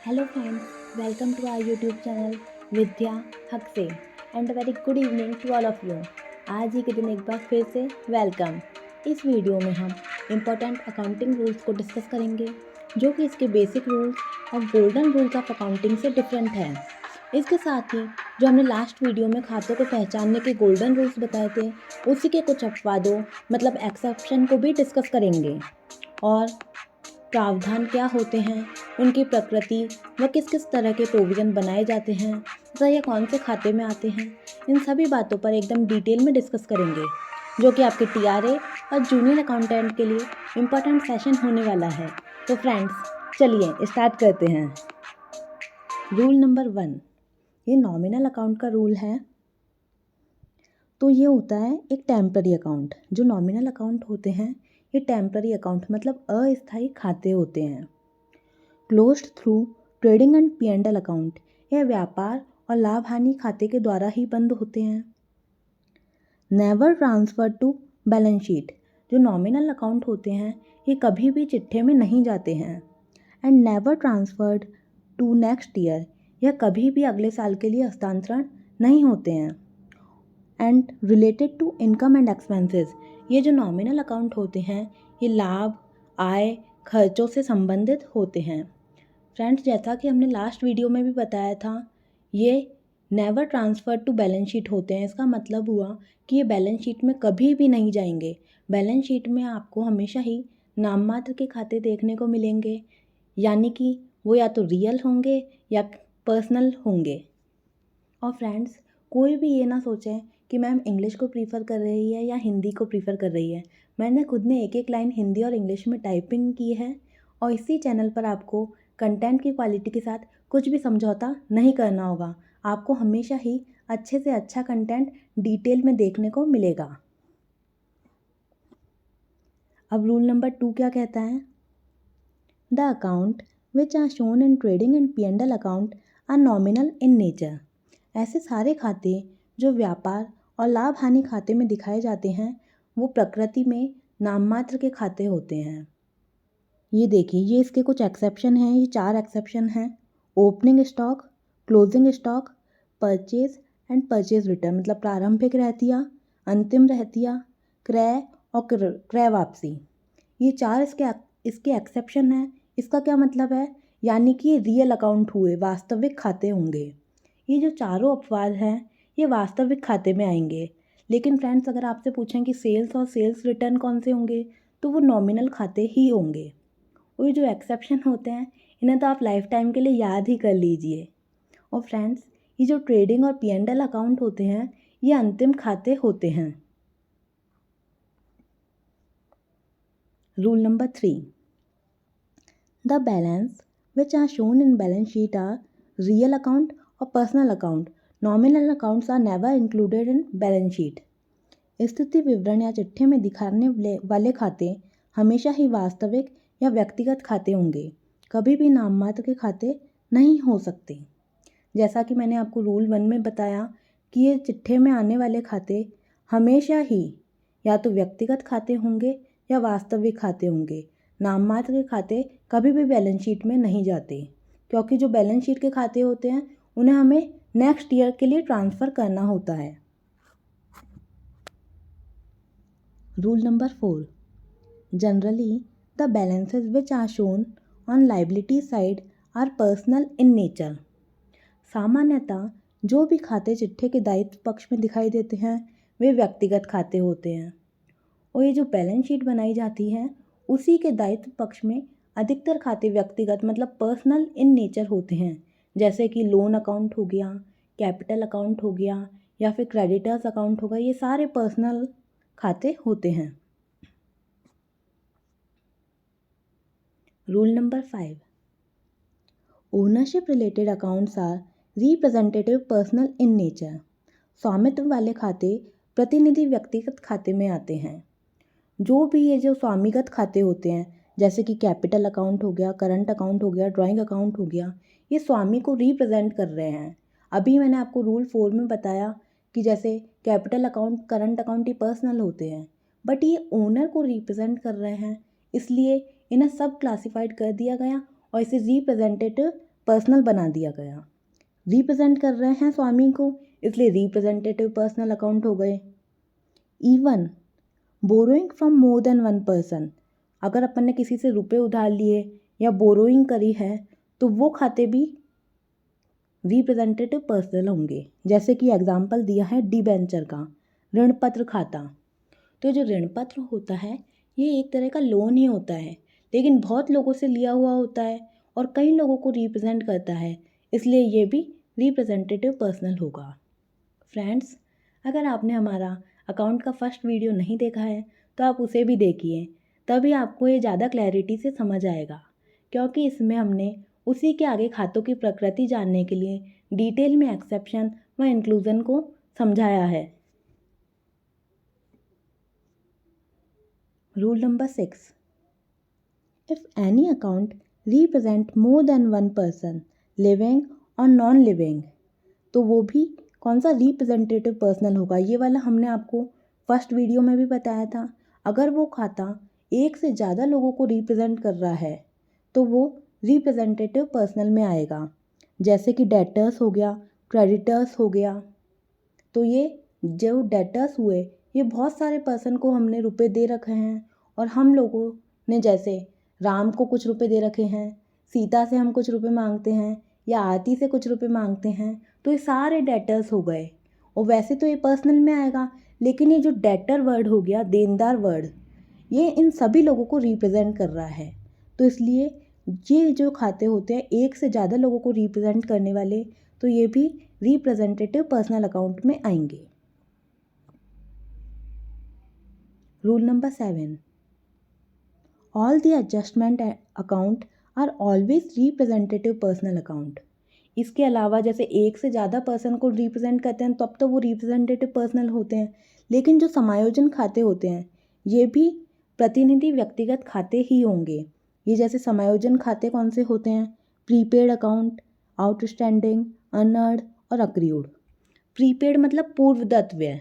Hello friends, welcome to our YouTube channel विद्या हक से and very good evening to all of you. आज ही के दिन एक बार फिर से वेलकम। इस वीडियो में हम इम्पोर्टेंट अकाउंटिंग रूल्स को डिस्कस करेंगे जो कि इसके बेसिक रूल्स और गोल्डन रूल्स ऑफ अकाउंटिंग से डिफरेंट हैं। इसके साथ ही जो हमने लास्ट वीडियो में खातों को पहचानने के गोल्डन रूल्स बताए थे उसी के कुछ अपवादों मतलब एक्सेप्शन को भी डिस्कस करेंगे और प्रावधान क्या होते हैं, उनकी प्रकृति व किस किस तरह के प्रोविज़न बनाए जाते हैं तथा ये कौन से खाते में आते हैं, इन सभी बातों पर एकदम डिटेल में डिस्कस करेंगे जो कि आपके टीआरए और जूनियर अकाउंटेंट के लिए इम्पोर्टेंट सेशन होने वाला है। तो फ्रेंड्स चलिए स्टार्ट करते हैं। रूल नंबर 1, ये नॉमिनल अकाउंट का रूल है। तो ये होता है एक टेम्पररी अकाउंट। जो नॉमिनल अकाउंट होते हैं ये टेम्पररी अकाउंट मतलब अस्थायी खाते होते हैं। Closed through trading and P&L account, यह व्यापार और लाभ हानि खाते के द्वारा ही बंद होते हैं। Never transfer to balance sheet, जो नॉमिनल अकाउंट होते हैं ये कभी भी चिट्ठे में नहीं जाते हैं। And never transferred to next year, यह कभी भी अगले साल के लिए हस्तांतरण नहीं होते हैं। And related to income and expenses, ये जो नॉमिनल अकाउंट होते हैं ये लाभ, आय, खर्चों से संबंधित होते हैं। फ्रेंड्स जैसा कि हमने लास्ट वीडियो में भी बताया था, ये never transfer to balance sheet होते हैं। इसका मतलब हुआ कि ये बैलेंस शीट में कभी भी नहीं जाएंगे। बैलेंस शीट में आपको हमेशा ही नाम मात्र के खाते देखने को मिलेंगे, यानी कि वो या तो रियल होंगे या पर्सनल होंगे। और फ्रेंड्स कोई भी ये ना सोचें कि मैम इंग्लिश को प्रीफर कर रही है या हिंदी को प्रीफर कर रही है। मैंने खुद ने एक एक लाइन हिंदी और इंग्लिश में टाइपिंग की है और इसी चैनल पर आपको कंटेंट की क्वालिटी के साथ कुछ भी समझौता नहीं करना होगा। आपको हमेशा ही अच्छे से अच्छा कंटेंट डिटेल में देखने को मिलेगा। अब रूल नंबर 2 क्या कहता है? The account which are shown in trading and P&L account are nominal in nature, ऐसे सारे खाते जो व्यापार और लाभ हानि खाते में दिखाए जाते हैं वो प्रकृति में नाममात्र के खाते होते हैं। ये देखिए, ये इसके कुछ एक्सेप्शन हैं। ये 4 एक्सेप्शन हैं। Opening stock, closing stock, purchase and purchase return मतलब प्रारंभिक रहतिया, अंतिम रहतिया, क्रय और क्रय वापसी। ये 4 इसके एक्सेप्शन हैं। इसका क्या मतलब है? यानी कि ये रियल अकाउंट हुए, वास्तविक खाते होंगे। ये जो चारों अपवाद हैं ये वास्तविक खाते में आएंगे। लेकिन फ्रेंड्स अगर आपसे पूछें कि सेल्स और सेल्स रिटर्न कौन से होंगे तो वो नॉमिनल खाते ही होंगे। और ये जो एक्सेप्शन होते हैं इन्हें तो आप लाइफ टाइम के लिए याद ही कर लीजिए। और फ्रेंड्स ये जो ट्रेडिंग और P&L अकाउंट होते हैं ये अंतिम खाते होते हैं। Rule number 3, the balance which are shown in balance sheet are real account और personal account, nominal accounts are never included in balance sheet. स्थिति विवरण या चिट्ठे में दिखाने वाले खाते हमेशा ही वास्तविक या व्यक्तिगत खाते होंगे, कभी भी नाममात्र के खाते नहीं हो सकते। जैसा कि मैंने आपको रूल 1 में बताया कि ये चिट्ठे में आने वाले खाते हमेशा ही या तो व्यक्तिगत खाते होंगे या वास्तविक खाते होंगे। नाममात्र के खाते कभी भी बैलेंस शीट में नहीं जाते, क्योंकि जो बैलेंस शीट के खाते होते हैं उन्हें हमें नेक्स्ट ईयर के लिए ट्रांसफ़र करना होता है। Rule number 4, generally the balances which are shown on liability side are personal in nature. सामान्यतः जो भी खाते चिट्ठे के दायित्व पक्ष में दिखाई देते हैं वे व्यक्तिगत खाते होते हैं और ये जो बैलेंस शीट बनाई जाती है उसी के दायित्व पक्ष में अधिकतर खाते व्यक्तिगत मतलब पर्सनल इन नेचर होते हैं। जैसे कि लोन अकाउंट हो गया, कैपिटल अकाउंट हो गया या फिर क्रेडिटर्स अकाउंट होगा, ये सारे पर्सनल खाते होते हैं। Rule number 5, ownership related accounts are representative personal in nature. स्वामित्व वाले खाते प्रतिनिधि व्यक्तिगत खाते में आते हैं। जो भी ये जो स्वामिगत खाते होते हैं जैसे कि कैपिटल अकाउंट हो गया, करंट अकाउंट हो गया, ड्राइंग अकाउंट हो गया, ये स्वामी को रिप्रेजेंट कर रहे हैं। अभी मैंने आपको रूल 4 में बताया कि जैसे कैपिटल अकाउंट, करंट अकाउंट ये पर्सनल होते हैं बट ये ओनर को रिप्रेजेंट कर रहे हैं, इसलिए इन्हें सब क्लासिफाइड कर दिया गया और इसे रिप्रेजेंटेटिव पर्सनल बना दिया गया। रिप्रेजेंट कर रहे हैं स्वामी को, इसलिए रिप्रेजेंटेटिव पर्सनल अकाउंट हो गए। Even borrowing from more than one person, अगर अपन ने किसी से रुपए उधार लिए या बोरोइंग करी है तो वो खाते भी रिप्रेजेंटेटिव पर्सनल होंगे। जैसे कि एग्जाम्पल दिया है डिबेंचर का, ऋण पत्र खाता। तो जो ऋण पत्र होता है ये एक तरह का लोन ही होता है, लेकिन बहुत लोगों से लिया हुआ होता है और कई लोगों को रिप्रेजेंट करता है, इसलिए ये भी रिप्रेजेंटेटिव पर्सनल होगा। फ्रेंड्स, अगर आपने हमारा अकाउंट का फर्स्ट वीडियो नहीं देखा है तो आप उसे भी देखिए, तभी आपको ये ज़्यादा क्लैरिटी से समझ आएगा, क्योंकि इसमें हमने उसी के आगे खातों की प्रकृति जानने के लिए डिटेल में एक्सेप्शन व इंक्लूजन को समझाया है। Rule number 6, if any account represent more than one person living और नॉन लिविंग, तो वो भी कौन सा रिप्रेजेंटेटिव पर्सनल होगा। ये वाला हमने आपको फर्स्ट वीडियो में भी बताया था। अगर वो खाता एक से ज़्यादा लोगों को रिप्रेजेंट कर रहा है तो वो रिप्रेजेंटेटिव पर्सनल में आएगा। जैसे कि डेटर्स हो गया, क्रेडिटर्स हो गया। तो ये जो डेटर्स हुए, ये बहुत सारे पर्सन को हमने रुपए दे रखे हैं और हम लोगों ने जैसे राम को कुछ रुपए दे रखे हैं, सीता से हम कुछ रुपए मांगते हैं या आरती से कुछ रुपए मांगते हैं, तो ये सारे डेटर्स हो गए। और वैसे तो ये पर्सनल में आएगा, लेकिन ये जो डेटर वर्ड हो गया, देनदार वर्ड, ये इन सभी लोगों को रिप्रेजेंट कर रहा है। तो इसलिए ये जो खाते होते हैं एक से ज़्यादा लोगों को रिप्रेजेंट करने वाले, तो ये भी रिप्रेजेंटेटिव पर्सनल अकाउंट में आएंगे। Rule number 7, all the adjustment account are always representative personal account. इसके अलावा जैसे एक से ज़्यादा पर्सन को रिप्रेजेंट करते हैं तब तो वो रिप्रेजेंटेटिव पर्सनल होते हैं, लेकिन जो समायोजन खाते होते हैं ये भी प्रतिनिधि व्यक्तिगत खाते ही होंगे। ये जैसे समायोजन खाते कौन से होते हैं, प्रीपेड अकाउंट, आउटस्टैंडिंग, अनअर्ड और अक्रूड। प्रीपेड मतलब पूर्वदत्त व्यय,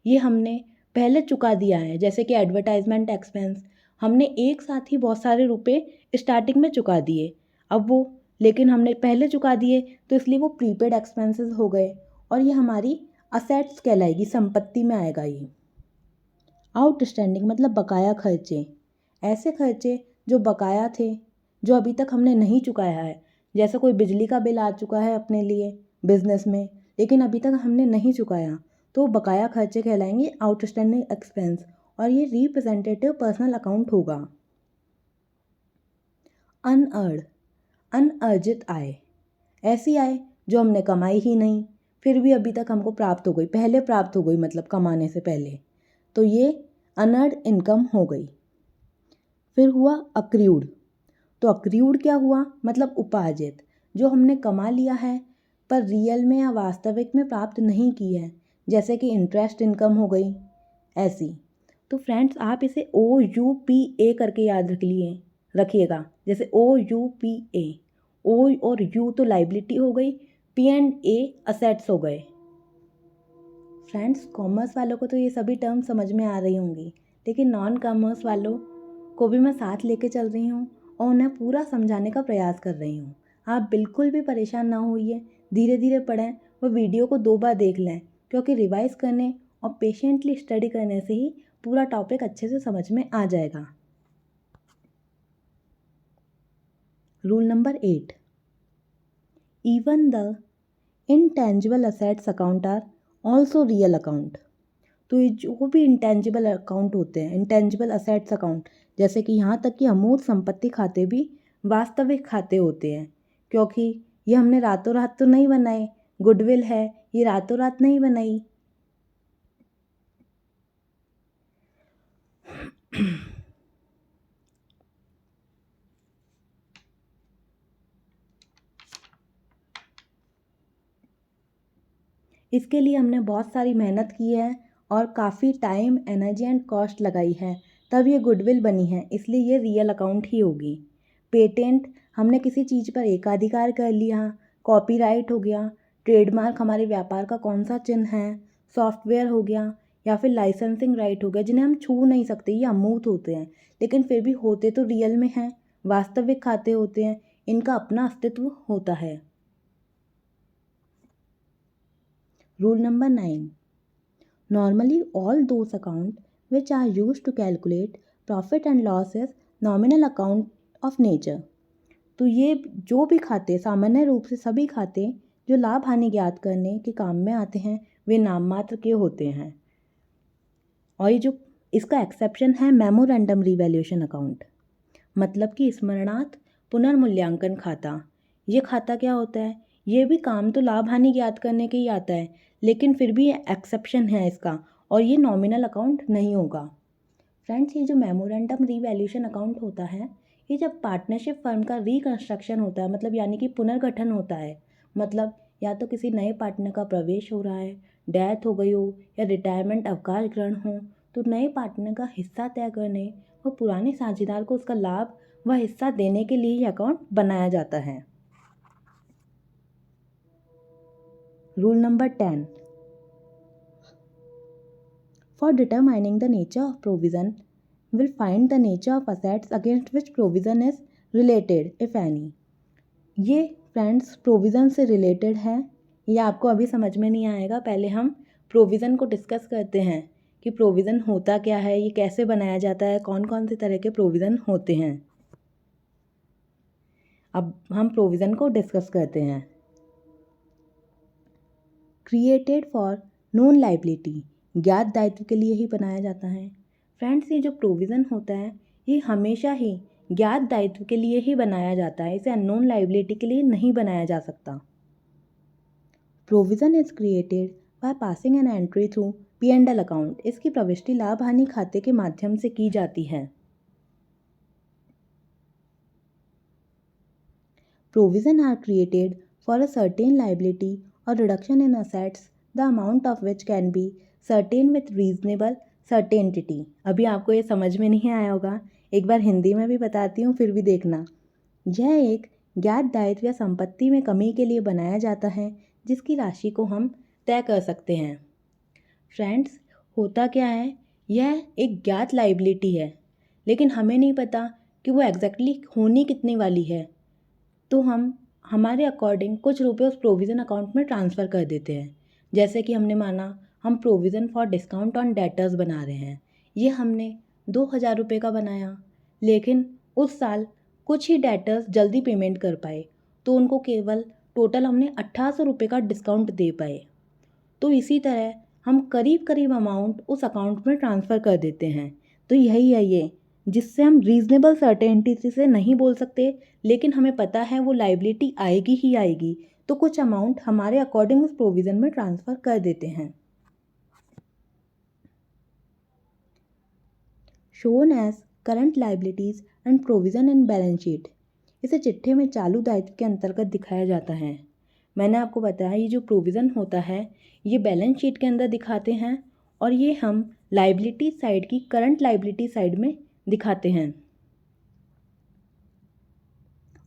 ये हमने पहले चुका दिया है। जैसे कि एडवर्टाइजमेंट एक्सपेंस, हमने एक साथ ही बहुत सारे रुपए स्टार्टिंग में चुका दिए, अब वो लेकिन हमने पहले चुका दिए तो इसलिए वो प्रीपेड एक्सपेंसेस हो गए और ये हमारी असेट्स कहलाएगी, संपत्ति में आएगा ये। आउटस्टैंडिंग मतलब बकाया खर्चे, ऐसे खर्चे जो बकाया थे, जो अभी तक हमने नहीं चुकाया है। जैसे कोई बिजली का बिल आ चुका है अपने लिए बिजनेस में, लेकिन अभी तक हमने नहीं चुकाया, तो बकाया खर्चे कहलाएंगे आउटस्टैंडिंग एक्सपेंस, और ये रिप्रेजेंटेटिव पर्सनल अकाउंट होगा। अनअर्ड, अनअर्जित आय, ऐसी आय जो हमने कमाई ही नहीं फिर भी अभी तक हमको प्राप्त हो गई, पहले प्राप्त हो गई मतलब कमाने से पहले, तो ये अनअर्ड इनकम हो गई। फिर हुआ अक्रूड, तो अक्रूड क्या हुआ, मतलब उपार्जित, जो हमने कमा लिया है पर रियल में या वास्तविक में प्राप्त नहीं की है, जैसे कि इंटरेस्ट इनकम हो गई ऐसी। तो फ्रेंड्स, आप इसे OUPA करके याद रखिएगा। जैसे OUPA, ओ और यू तो लाइबिलिटी हो गई, P&A असेट्स हो गए। फ्रेंड्स, कॉमर्स वालों को तो ये सभी टर्म समझ में आ रही होंगी, लेकिन नॉन कॉमर्स वालों को भी मैं साथ लेके चल रही हूँ और उन्हें पूरा समझाने का प्रयास कर रही हूँ। आप बिल्कुल भी परेशान ना होइए, धीरे धीरे पढ़ें और वीडियो को 2 बार देख लें, क्योंकि रिवाइज करने और पेशेंटली स्टडी करने से ही पूरा टॉपिक अच्छे से समझ में आ जाएगा। Rule number 8, even the intangible assets account are also real account. तो ये जो भी इंटेंजिबल अकाउंट होते हैं, इंटेंजिबल असेट्स अकाउंट, जैसे कि यहाँ तक कि अमूर्त संपत्ति खाते भी वास्तविक खाते होते हैं, क्योंकि ये हमने रातों रात तो नहीं बनाए। गुडविल है, ये रातों रात नहीं बनाई। इसके लिए हमने बहुत सारी मेहनत की है और काफ़ी टाइम, एनर्जी एंड कॉस्ट लगाई है, तब ये गुडविल बनी है, इसलिए ये रियल अकाउंट ही होगी। पेटेंट, हमने किसी चीज़ पर एकाधिकार कर लिया, कॉपीराइट हो गया, ट्रेडमार्क हमारे व्यापार का कौन सा चिन्ह है, सॉफ्टवेयर हो गया, या फिर लाइसेंसिंग राइट हो गया, जिन्हें हम छू नहीं सकते, ये अमूर्त होते हैं, लेकिन फिर भी होते तो रियल में हैं, वास्तविक खाते होते हैं, इनका अपना अस्तित्व होता है। Rule number 9, normally all those account which are use to calculate profit and loss is nominal account of nature. तो ये जो भी खाते, सामान्य रूप से सभी खाते जो लाभ हानि ज्ञात करने के काम में आते हैं, वे नाम मात्र के होते हैं। और ये जो इसका एक्सेप्शन है मेमोरेंडम रिवैल्यूएशन अकाउंट, मतलब कि स्मरणार्थ पुनर्मूल्यांकन खाता। ये खाता क्या होता है? ये भी काम तो लाभ हानि ज्ञात करने के ही आता है, लेकिन फिर भी एक्सेप्शन है इसका, और ये नॉमिनल अकाउंट नहीं होगा। फ्रेंड्स, ये जो मेमोरेंडम रिवैल्यूएशन अकाउंट होता है, ये जब पार्टनरशिप फर्म का रिकंस्ट्रक्शन होता है, मतलब यानी कि पुनर्गठन होता है, मतलब या तो किसी नए पार्टनर का प्रवेश हो रहा है, डेथ हो गई हो या रिटायरमेंट अवकाश ग्रहण हो, तो नए पार्टनर का हिस्सा तय करने और पुराने साझेदार को उसका लाभ व हिस्सा देने के लिए यह अकाउंट बनाया जाता है। Rule number 10, for determining the nature of provision will find the nature of assets against which provision is related if any। ये फ्रेंड्स प्रोविज़न से रिलेटेड है। ये आपको अभी समझ में नहीं आएगा, पहले हम प्रोविज़न को डिस्कस करते हैं कि प्रोविज़न होता क्या है, ये कैसे बनाया जाता है, कौन कौन से तरह के प्रोविज़न होते हैं। अब हम प्रोविज़न को डिस्कस करते हैं। क्रिएटेड फॉर नोन लाइबिलिटी, ज्ञात दायित्व के लिए ही बनाया जाता है। फ्रेंड्स, ये जो प्रोविज़न होता है ये हमेशा ही ज्ञात दायित्व के लिए ही बनाया जाता है, इसे अननोन लाइबिलिटी के लिए नहीं बनाया जा सकता। Provision is created by passing an entry through P&L account, इसकी प्रविष्टि लाभ हानि खाते के माध्यम से की जाती है। Provision are created for a certain liability और reduction in assets the amount of which can be certain with reasonable certainty. अभी आपको ये समझ में नहीं आया होगा, एक बार हिंदी में भी बताती हूँ, फिर भी देखना। यह एक ज्ञात दायित्व या संपत्ति में कमी के लिए बनाया जाता है जिसकी राशि को हम तय कर सकते हैं। फ्रेंड्स, होता क्या है, यह एक ज्ञात लाइबिलिटी है, लेकिन हमें नहीं पता कि वो एग्जैक्टली होनी कितनी वाली है, तो हम हमारे अकॉर्डिंग कुछ रुपए उस प्रोविज़न अकाउंट में ट्रांसफ़र कर देते हैं। जैसे कि हमने माना हम provision for discount on debtors बना रहे हैं, ये हमने 2000 रुपये का बनाया, लेकिन उस साल कुछ ही डेटर्स जल्दी पेमेंट कर पाए, तो उनको केवल टोटल हमने 1800 रुपये का डिस्काउंट दे पाए। तो इसी तरह हम करीब करीब अमाउंट उस अकाउंट में ट्रांसफ़र कर देते हैं। तो यही है ये, जिससे हम रीज़नेबल सर्टेनिटी से नहीं बोल सकते, लेकिन हमें पता है वो लाइबिलिटी आएगी ही आएगी, तो कुछ अमाउंट हमारे अकॉर्डिंग उस प्रोविज़न में ट्रांसफ़र कर देते हैं। Shown as current liabilities and provision in balance sheet, इसे चिट्ठे में चालू दायित्व के अंतर्गत दिखाया जाता है। मैंने आपको बताया ये जो प्रोविज़न होता है ये बैलेंस शीट के अंदर दिखाते हैं, और ये हम लाइबिलिटी साइड की करंट लाइबिलिटी साइड में दिखाते हैं।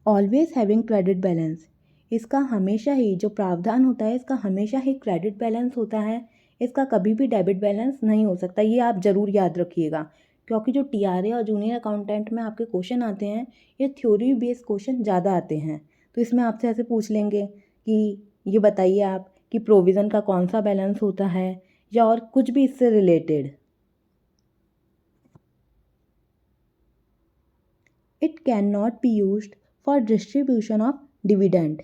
ऑलवेज हैविंग क्रेडिट बैलेंस, इसका हमेशा ही जो प्रावधान होता है इसका हमेशा ही क्रेडिट बैलेंस होता है, इसका कभी भी डेबिट बैलेंस नहीं हो सकता। ये आप ज़रूर याद रखिएगा, क्योंकि जो TRA और जूनियर अकाउंटेंट में आपके क्वेश्चन आते हैं ये थ्योरी बेस्ड क्वेश्चन ज़्यादा आते हैं। तो इसमें आपसे ऐसे पूछ लेंगे कि ये बताइए आप कि प्रोविज़न का कौन सा बैलेंस होता है, या और कुछ भी इससे related. It can not be used for distribution of dividend,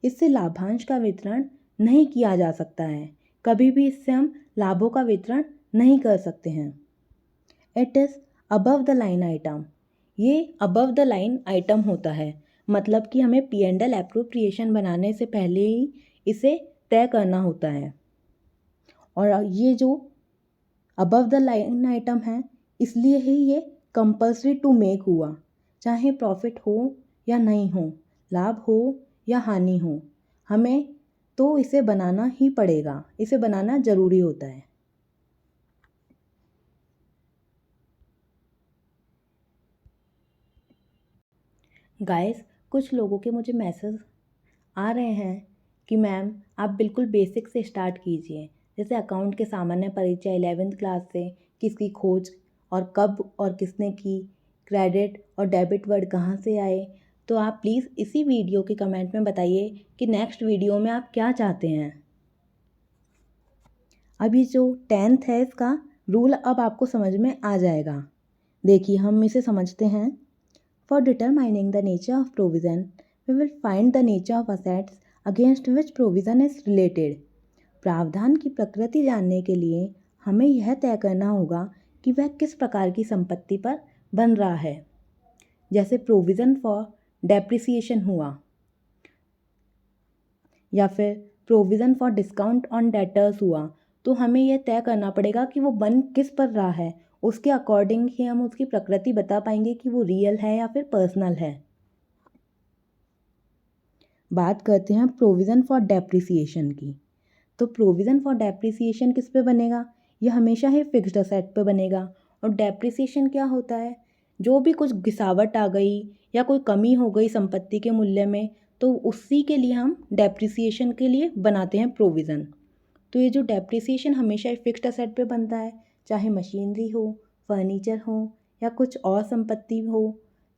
इससे लाभांश का वितरण नहीं किया जा सकता है, कभी भी इससे हम लाभों का वितरण नहीं कर सकते हैं। It is above the line item, ये अबव द लाइन आइटम होता है, मतलब कि हमें P&L एप्रोप्रिएशन बनाने से पहले ही इसे तय करना होता है। और ये जो अबव द लाइन आइटम है इसलिए ही ये कंपल्सरी टू मेक हुआ, चाहे प्रॉफिट हो या नहीं हो, लाभ हो या हानि हो, हमें तो इसे बनाना ही पड़ेगा, इसे बनाना ज़रूरी होता है। गाइस, कुछ लोगों के मुझे मैसेज आ रहे हैं कि मैम आप बिल्कुल बेसिक से स्टार्ट कीजिए, जैसे अकाउंट के सामान्य परिचय 11th क्लास से, किसकी खोज और कब और किसने की, क्रेडिट और डेबिट वर्ड कहाँ से आए, तो आप प्लीज़ इसी वीडियो के कमेंट में बताइए कि नेक्स्ट वीडियो में आप क्या चाहते हैं। अभी जो 10th है इसका रूल अब आपको समझ में आ जाएगा। देखिए हम इसे समझते हैं। For determining the nature of provision we will find the nature of assets against which provision is related. प्रावधान की प्रकृति जानने के लिए हमें यह तय करना होगा कि वह किस प्रकार की संपत्ति पर बन रहा है। जैसे प्रोविज़न फॉर डेप्रिसिएशन हुआ या फिर provision for discount on debtors हुआ, तो हमें यह तय करना पड़ेगा कि वो बन किस पर रहा है। उसके अकॉर्डिंग ही हम उसकी प्रकृति बता पाएंगे कि वो रियल है या फिर पर्सनल है। बात करते हैं प्रोविज़न फॉर डेप्रिसिएशन की। तो प्रोविज़न फॉर डेप्रिसिएशन किस पे बनेगा? यह हमेशा ही फिक्स्ड असेट पे बनेगा। और डेप्रिसिएशन क्या होता है? जो भी कुछ गिरावट आ गई या कोई कमी हो गई संपत्ति के मूल्य में, तो उसी के लिए हम डेप्रिसिएशन के लिए बनाते हैं प्रोविज़न। तो ये जो डेप्रिसिएशन हमेशा ही फिक्स्ड असेट पे बनता है, चाहे मशीनरी हो, फर्नीचर हो या कुछ और संपत्ति हो।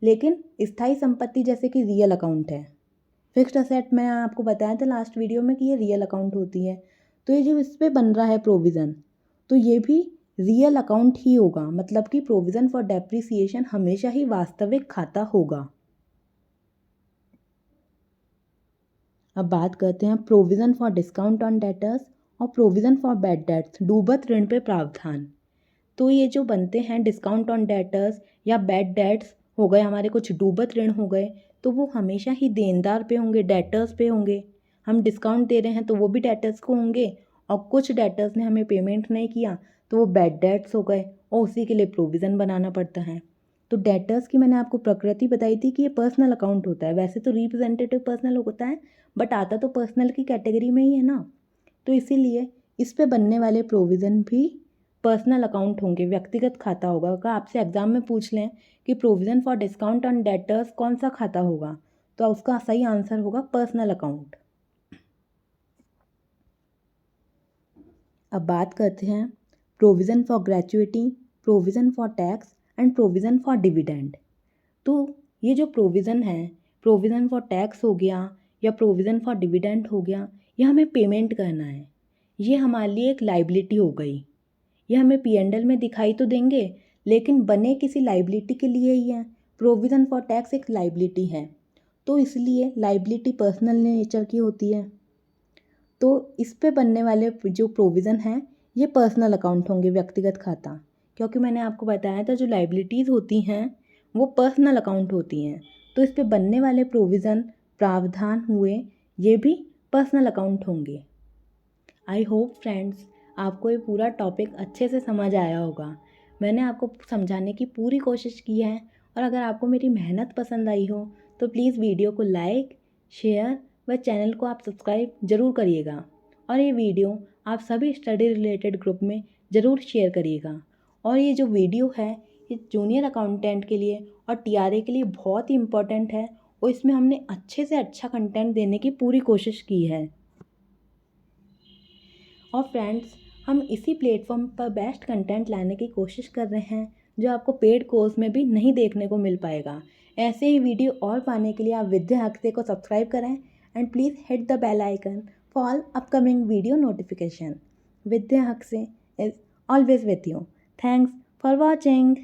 लेकिन स्थायी संपत्ति जैसे कि रियल अकाउंट है, फिक्स्ड असेट मैंने आपको बताया था लास्ट वीडियो में कि ये रियल अकाउंट होती है। तो ये जो इस पे बन रहा है प्रोविज़न, तो ये भी रियल अकाउंट ही होगा। मतलब कि प्रोविज़न फॉर डेप्रिसिएशन हमेशा ही वास्तविक खाता होगा। अब बात करते हैं provision for discount on debtors और प्रोविज़न फॉर बैड डेट्स, डूबत ऋण पे प्रावधान। तो ये जो बनते हैं डिस्काउंट ऑन डेटर्स या बैड डेट्स हो गए, हमारे कुछ डूबत ऋण हो गए, तो वो हमेशा ही देनदार पे होंगे, डेटर्स पे होंगे। हम डिस्काउंट दे रहे हैं तो वो भी डेटर्स को होंगे, और कुछ डेटर्स ने हमें पेमेंट नहीं किया तो वो बैड डेट्स हो गए, और उसी के लिए प्रोविज़न बनाना पड़ता है। तो डेटर्स की मैंने आपको प्रकृति बताई थी कि ये पर्सनल अकाउंट होता है। वैसे तो रिप्रेजेंटेटिव पर्सनल होता है, बट आता तो पर्सनल की कैटेगरी में ही है ना। तो इसीलिए इस पे बनने वाले प्रोविज़न भी पर्सनल अकाउंट होंगे, व्यक्तिगत खाता होगा। अगर आपसे एग्जाम में पूछ लें कि provision for discount on debtors कौन सा खाता होगा, तो उसका सही आंसर होगा पर्सनल अकाउंट। अब बात करते हैं provision for gratuity, provision for tax and provision for dividend. तो ये जो प्रोविज़न है, प्रोविज़न फॉर टैक्स हो गया या प्रोविज़न फॉर डिविडेंड हो गया, ये हमें पेमेंट करना है। ये हमारे लिए एक लाइबिलिटी हो गई। ये हमें P&L में दिखाई तो देंगे, लेकिन बने किसी लाइबिलिटी के लिए ही है। प्रोविज़न फॉर टैक्स एक लाइबिलिटी है, तो इसलिए लाइबिलिटी पर्सनल नेचर की होती है। तो इस पे बनने वाले जो प्रोविज़न हैं ये पर्सनल अकाउंट होंगे, व्यक्तिगत खाता। क्योंकि मैंने आपको बताया था जो लाइबिलिटीज़ होती हैं वो पर्सनल अकाउंट होती हैं, तो इस पे बनने वाले प्रोविज़न, प्रावधान हुए, ये भी पर्सनल अकाउंट होंगे। आई होप फ्रेंड्स आपको ये पूरा टॉपिक अच्छे से समझ आया होगा। मैंने आपको समझाने की पूरी कोशिश की है, और अगर आपको मेरी मेहनत पसंद आई हो तो प्लीज़ वीडियो को लाइक, शेयर व चैनल को आप सब्सक्राइब ज़रूर करिएगा। और ये वीडियो आप सभी स्टडी रिलेटेड ग्रुप में ज़रूर शेयर करिएगा। और ये जो वीडियो है ये जूनियर अकाउंटेंट के लिए और TRA के लिए बहुत ही इम्पोर्टेंट है, और इसमें हमने अच्छे से अच्छा कंटेंट देने की पूरी कोशिश की है। और फ्रेंड्स हम इसी प्लेटफॉर्म पर बेस्ट कंटेंट लाने की कोशिश कर रहे हैं, जो आपको पेड कोर्स में भी नहीं देखने को मिल पाएगा। ऐसे ही वीडियो और पाने के लिए आप विद्या हक्से को सब्सक्राइब करें, and please hit the bell icon for all upcoming video notification. Vidya हक्से is always with you. Thanks for watching.